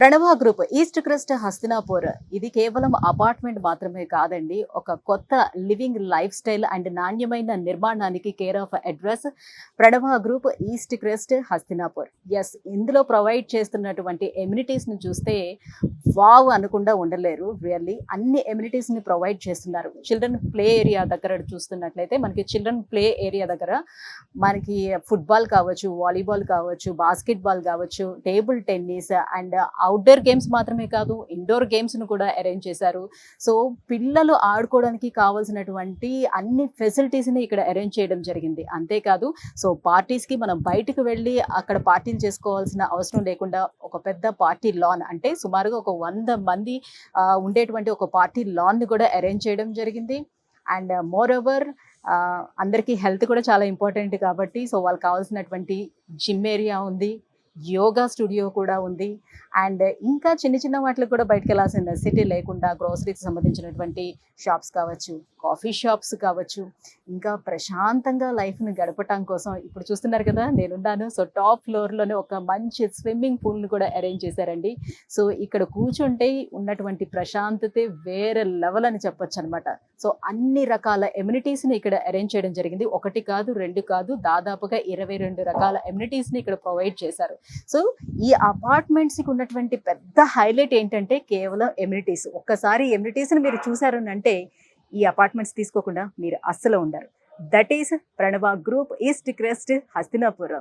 ప్రణవ group east crest Hastinapur ఇది కేవలం apartment మాత్రమే కాదండి. ఒక కొత్త లివింగ్ లైఫ్ స్టైల్ అండ్ నాణ్యమైన నిర్మాణానికి care of address Pranava group east crest Hastinapur. Yes, ఇందులో ప్రొవైడ్ చేస్తున్నటువంటి ఎమ్యూనిటీస్ని చూస్తే వావ్ అనకుండా ఉండలేరు. రియల్లీ అన్ని ఎమ్యూనిటీస్ని ప్రొవైడ్ చేస్తున్నారు. చిల్డ్రన్ ప్లే ఏరియా దగ్గర చూస్తున్నట్లయితే మనకి చిల్డ్రన్ ప్లే ఏరియా దగ్గర మనకి ఫుట్బాల్ కావచ్చు, వాలీబాల్ కావచ్చు, బాస్కెట్ బాల్ కావచ్చు, table tennis and outdoor games మాత్రమే కాదు, ఇండోర్ గేమ్స్ను కూడా అరేంజ్ చేశారు. సో పిల్లలు ఆడుకోవడానికి కావాల్సినటువంటి అన్ని ఫెసిలిటీస్ని ఇక్కడ అరేంజ్ చేయడం జరిగింది. అంతేకాదు, సో పార్టీస్కి మనం బయటకు వెళ్ళి అక్కడ పార్టీలు చేసుకోవాల్సిన అవసరం లేకుండా ఒక పెద్ద పార్టీ లాన్, అంటే సుమారుగా ఒక 100 మంది ఉండేటువంటి ఒక పార్టీ లాన్ని కూడా అరేంజ్ చేయడం జరిగింది. అండ్ మోర్ ఓవర్ అందరికీ హెల్త్ కూడా చాలా ఇంపార్టెంట్ కాబట్టి సో వాళ్ళకి కావాల్సినటువంటి జిమ్ ఏరియా ఉంది, యోగా స్టూడియో కూడా ఉంది. అండ్ ఇంకా చిన్న చిన్న వాటికి కూడా బయటకు వెళ్ళాల్సిన నెసెసిటీ లేకుండా గ్రోసరీకి సంబంధించినటువంటి షాప్స్ కావచ్చు, కాఫీ షాప్స్ కావచ్చు, ఇంకా ప్రశాంతంగా లైఫ్ని గడపటం కోసం ఇప్పుడు చూస్తున్నారు కదా నేనున్నాను. సో టాప్ ఫ్లోర్లోనే ఒక మంచి స్విమ్మింగ్ పూల్ని కూడా అరేంజ్ చేశారండి. సో ఇక్కడ కూర్చుంటే ఉన్నటువంటి ప్రశాంతతే వేరే లెవెల్ అని చెప్పొచ్చు అనమాట. సో అన్ని రకాల ఎమ్యూనిటీస్ని ఇక్కడ అరేంజ్ చేయడం జరిగింది. ఒకటి కాదు, రెండు కాదు, దాదాపుగా 22 రకాల ఎమ్యూనిటీస్ని ఇక్కడ ప్రొవైడ్ చేశారు. సో ఈ అపార్ట్మెంట్స్కి ఉన్నటువంటి పెద్ద హైలైట్ ఏంటంటే కేవలం ఎమ్యూనిటీస్. ఒక్కసారి ఎమ్యూనిటీస్ని మీరు చూసారు అంటే ఈ అపార్ట్మెంట్స్ తీసుకోకుండా మీరు అస్సలు ఉండరు. That is Pranav group east crest Hastinapuram.